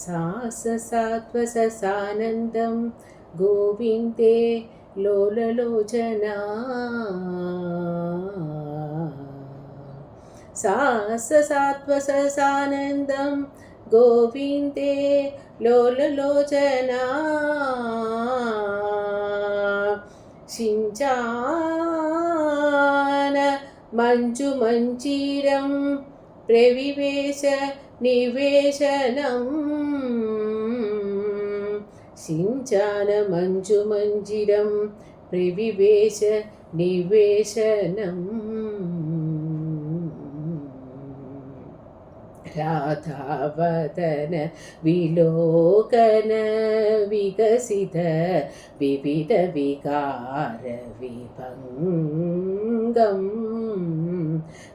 साससात्वससानन्दं गोविन्दे लोललोचना साससात्वससानन्दं गोविन्दे लोललोचना शिञ्चान मञ्जुमञ्जीरं प्रविवेश निवेशनं सिञ्चान मञ्जुमञ्जिरं प्रविवेश निवेशनं राधावदन विलोकन विकसित विविध विकार विभङ्गम्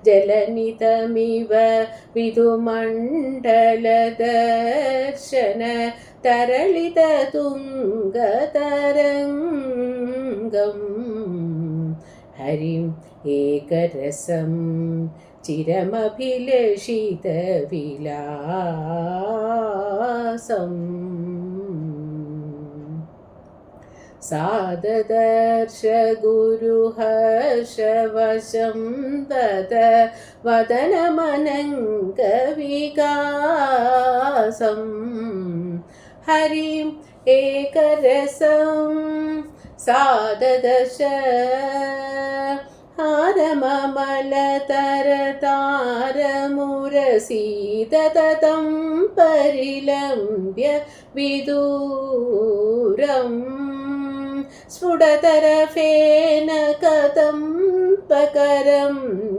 जलनितमिव विधुमण्डलदर्शन तरलित तुङ्गतरङ्गम् हरिं एकरसं चिरमभिलषितविलासम् साददर्श गुरुहर्षवशं वदनमनङ्गविकासं हरिं एकरसं साददर्श हारममलतरतारमुरसीदतं परिलम्ब्य विदूरम् स्फुटतरफेन कथं पकरं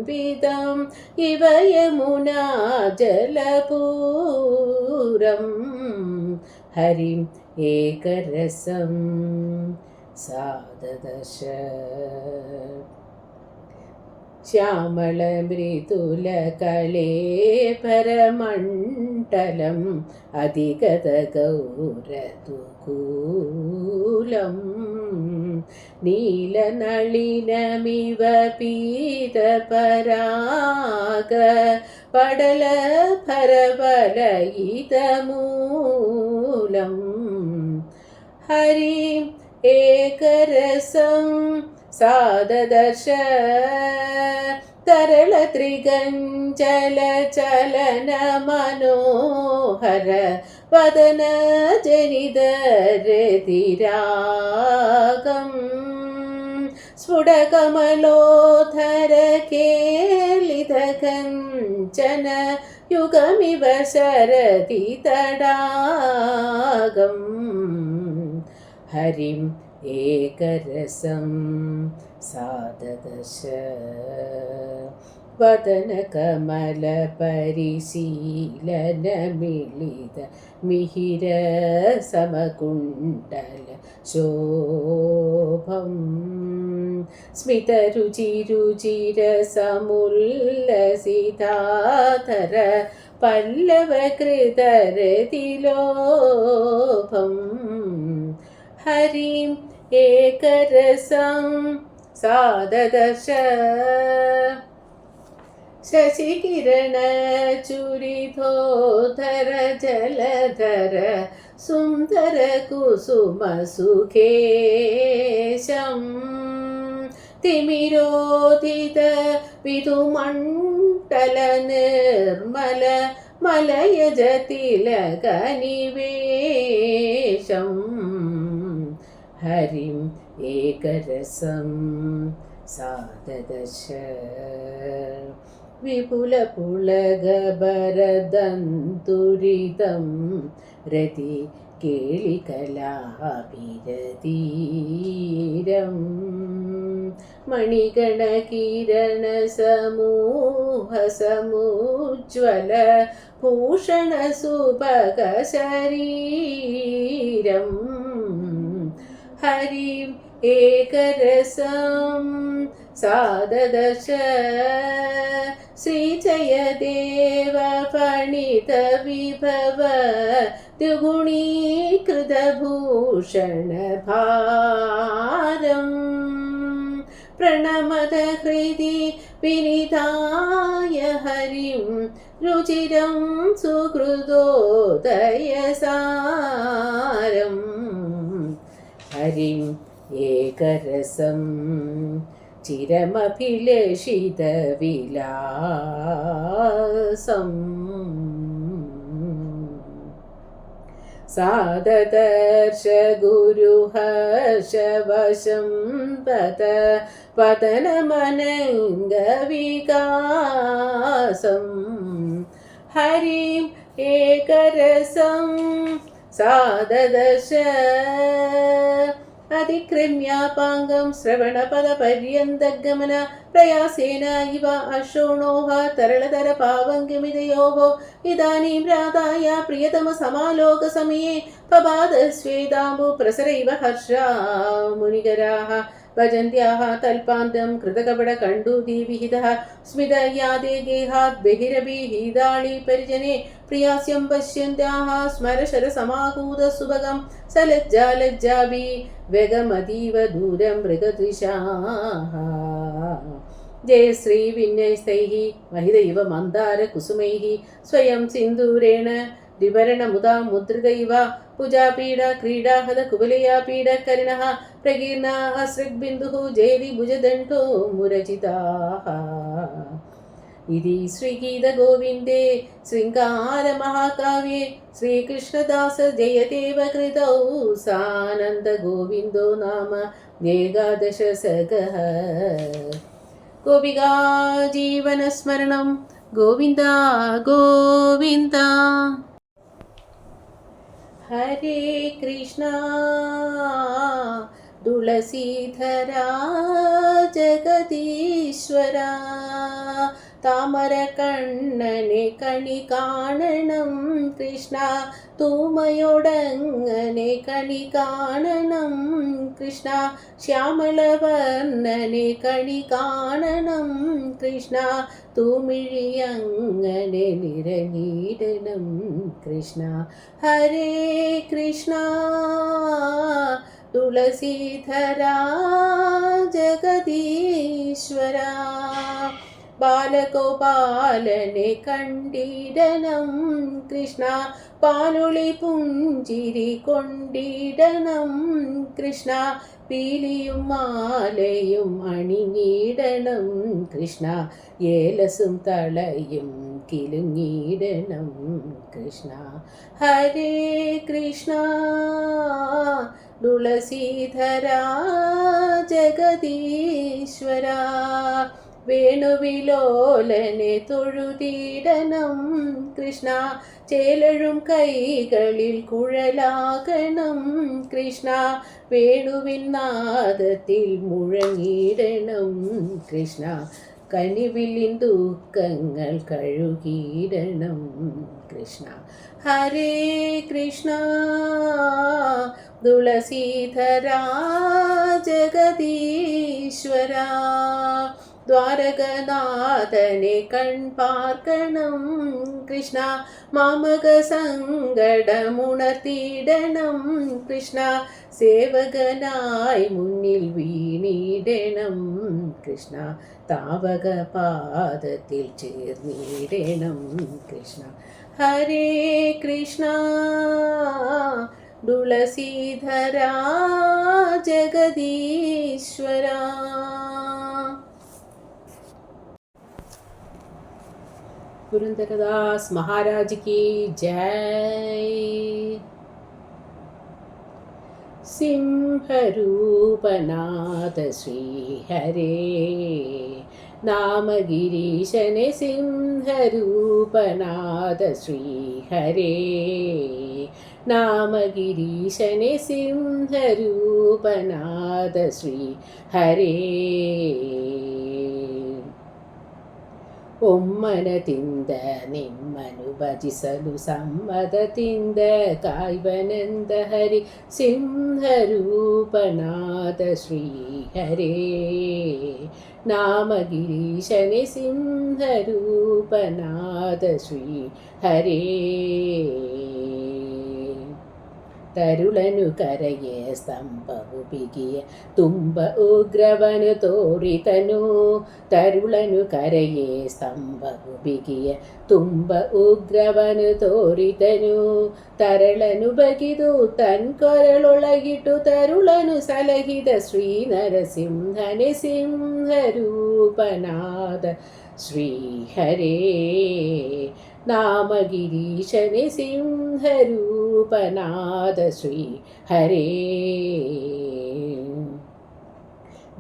विदम् इव यमुना जलपूरं हरिं एकरसं साददश श्यामलमृदुलकलेपरमण्डलम् अधिगतगौरतुकूलं नीलनलिनमिव पीतपराग पडलफलवलयितमूलं हरिं एकरसं साददश तरलत्रिगञ्चलचलन मनोहर वदन जनिदरतिरागम् स्फुटकमलोधर केलितकञ्चन युगमिव शरति तडागम् हरिं एकरसं साददश वदनकमलपरिशीलनमिलित मिहिर समकुण्डल शोभं स्मितरुचिरुचिरसमुल्लसिताधर पल्लवकृतरतिलोभम् हरिं एकरसं साददश शशिकिरणचुरितोधर जलधर सुन्दर कुसुमसुकेशं तिमिरोदित विधुमण्डल निर्मल मलयजतिलकनिवेशं हरिं एकरसं साददश विपुलपुलगबरदन्तुरितं रति केलिकलाभिरतीरं मणिगणकिरणसमूहसमुज्ज्वल भूषणसुभगशरीरं हरिं एकरसं साददश श्रीजयदेव फणितविभव द्विगुणीकृतभूषणभारं प्रणमद हृदि विनिधाय हरिं രുചിരം സുഹൃദോദയസാരം ഹരിം ഏകരസം ചിരമഭിലഷിതവിലാസം സാദദർശ ഗുരുഹർഷവശം പത പതനമനംഗവികാസം ഹരിം ഏകരസം സാദദർശ അതിക്രമ്യാപാംഗം ശ്രവണപദപര്യന്തഗമന പ്രയാസേന ഇവ അശ്രോണോഹ തരളതര പാവംഗമിതയോः ഇദാനീം രാധായ പ്രിയതമ സമാലോക സമയേ പപാദ സ്വേദാംബു പ്രസരൈവ ഹർഷാ മുനികരാः ഭജന്ത്യാः തൽപാന്തം കൃതകപട കണ്ഡൂതിവിഹിതः സ്മിതയാദേ ഗേഹാത് ബഹിരഭിഹിതാളി പരിജനെ പ്രിയാസ്യം പശ്യന്ത്യാः സ്മരശര സമാഹൂത സുഭഗം സലജ്ജാലജ്ജാഭി വേഗമതീവ ദൂരം മൃഗദ്വിഷാः ജയ ശ്രീ വിന്യസ്തൈഃ മഹിതൈവ മന്ദാര കുസുമൈഃ സ്വയം സിന്ദൂരേണ ദ്വിവർണമുദാ മുദ്രിതൈവ ഭുജാപീഡ ക്രീഡാഹത കുവലയാ പീഡകരിണഃ പ്രകീർണ അസൃഗ്ബിന്ദുഃ ജയതി ഭുജദണ്ഡോ മുരജിതാഃ ഇതി ശ്രീഗീതഗോവിന്ദേ ശൃംഗാരമഹാകാവ്യേ ശ്രീകൃഷ്ണദാസ ജയദേവ കൃതൗ സാനന്ദഗോവിന്ദോ നാമ ഏകാദശ സർഗഃ ഗോപികാ ജീവനസ്മരണം ഗോവിന്ദ ഗോവിന്ദ. ഹരേ കൃഷ്ണ തുളസീധരാ ജഗദീശ്വര താമര കണ്ണനെ കണി കാണണം കൃഷ്ണ തൂമയോടങ്ങനെ കണി കാണണം കൃഷ്ണ ശ്യാമളവർണ്ണനെ കണി കാണണം കൃഷ്ണ തൂമിഴിയങ്ങനെ നിറഞ്ഞിടണം കൃഷ്ണ. ഹരേ കൃഷ്ണ തുളസീധരാ ജഗദീശ്വര ബാലഗോപാലനെ കണ്ടിടണം കൃഷ്ണ പാലുളി പുഞ്ചിരി കൊണ്ടിടണം കൃഷ്ണ പീലിയും മാലയും അണിഞ്ഞിടണം കൃഷ്ണ ഏലസും തളയും കിലുങ്ങിടണം കൃഷ്ണ. ഹരേ കൃഷ്ണ തുളസീധരാ ജഗദീശ്വര വേണുവിലോലനെ തൊഴുതിടണം കൃഷ്ണ ചേലഴും കൈകളിൽ കുഴലാകണം കൃഷ്ണ വേണുവിൻ നാദത്തിൽ മുഴങ്ങിടണം കൃഷ്ണ കനിവിലിൻ ദുഃഖങ്ങൾ കഴുകിയിടണം കൃഷ്ണ. ഹരേ കൃഷ്ണ തുളസീധരാ ജഗദീശ്വര ദ്വാരകനാഥനെ കൺപാർക്കണം കൃഷ്ണ മാമക സങ്കടമുണർത്തിയിടണം കൃഷ്ണ സേവകനായി മുന്നിൽ വീണിടണം കൃഷ്ണ താവക പാദത്തിൽ ചേർന്നിടണം കൃഷ്ണ. ഹരേ കൃഷ്ണ തുളസീധരാ ജഗദീശ്വര. पुरंदरदास महाराज की जय. सिंहरूपनाथ श्री हरे नाम गिरीशने सिंहरूपनाथ श्री हरे नाम गिरीशने सिंहरूपनाथ श्री हरे ಒಮ್ಮನದಿಂದ ನಿಮ್ಮನು ಭಜಿಸಲು ಸಮ್ಮತದಿಂದ ಕಾಯ್ವನಂದ ಹರಿ ಸಿಂಹರೂಪನಾಥ ಶ್ರೀ ಹರೇ ನಾಮ ಗಿರೀಶನೆ ಸಿಂಹರೂಪನಾಥ ಶ್ರೀ ಹರೇ ತರುಳನು ಕರೆಯೇ ಸ್ತಂಭವು ಬಿಗಿಯ ತುಂಬ ಉಗ್ರವನು ತೋರಿತನು. ತರುಳನು ಕರೆಯೇ ಸ್ತಂಭವು ಬಿಗಿಯ ತುಂಬ ಉಗ್ರವನು ತೋರಿತನು. ತರಳನು ಬಗಿದು ತನ್ಕೊರಳೊಳಗಿಟ್ಟು ತರುಳನು ಸಲಹಿದ ಶ್ರೀ ನರಸಿಂಹನೆ ಸಿಂಹರೂಪನಾದ ಶ್ರೀಹರೇ. ನಾಮಗಿರೀಶನೆ ಸಿಂಹರೂಪನಾದ ಶ್ರೀಹರೇ.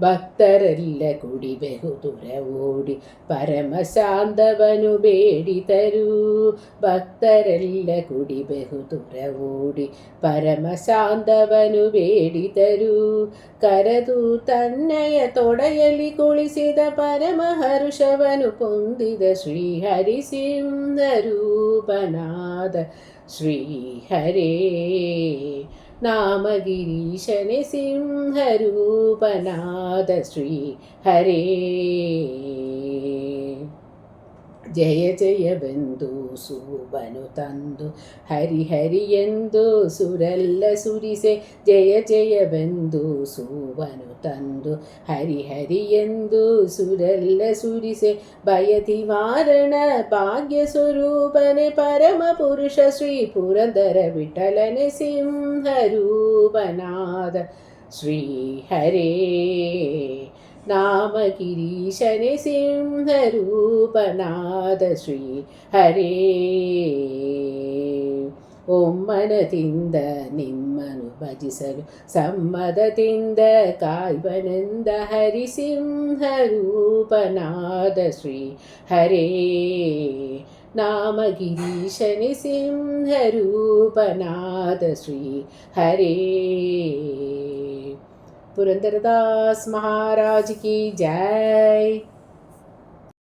ಭಕ್ತರೆಲ್ಲ ಕುಡಿ ಬಹುದೂರ ಓಡಿ ಪರಮ ಶಾಂತವನು ಬೇಡಿದರು. ಭಕ್ತರೆಲ್ಲ ಕುಡಿ ಬಹುದೂರ ಓಡಿ ಪರಮ ಶಾಂತವನು ಬೇಡಿದರು. ಕರೆದು ತನ್ನಯ ತೊಡೆಯಲ್ಲಿ ಕುಳಿಸಿದ ಪರಮ ಹರುಷವನು ಹೊಂದಿದ ಶ್ರೀಹರಿ ಸಿಂಹರೂಪನಾದ ಶ್ರೀಹರೇ. ನಾಮಗಿರೀಶನೆ ಸಿಂಹರೂಪನಾದ ಶ್ರೀಹರೇ. ಜಯ ಜಯವೆಂದು ಸುವನು ತಂದು ಹರಿಹರಿ ಎಂದು ಸುರೆಲ್ಲ ಸುರಿಸೆ. ಜಯ ಜಯವೆಂದು ಸುವನು ತಂದು ಹರಿಹರಿ ಎಂದು ಸುರೆಲ್ಲ ಸುರಿಸೆ. ಭಯತಿ ಮಾರಣ ಭಾಗ್ಯ ಸ್ವರೂಪನೆ ಪರಮ ಪುರುಷ ಶ್ರೀ ಪುರಂದರ ವಿಠಲನೆ ಸಿಂಹರೂಪನಾದ ಶ್ರೀಹರೇ. ನಾಮಗಿರೀಶನೆ ಸಿಂಹರೂಪನಾದ ಶ್ರೀಹರೇ. ಒಮ್ಮನದಿಂದ ನಿಮ್ಮನು ಭಜಿಸಲು ಸಮ್ಮದದಿಂದ ಕಾಯ್ವನೆಂದ ಹರಿ ಸಿಂಹರೂಪನಾದ ಶ್ರೀಹರೇ. ನಾಮಗಿರೀಶನೆ ಸಿಂಹರೂಪನಾದ ಶ್ರೀಹರೇ. पुरंदरदास महाराज की जय।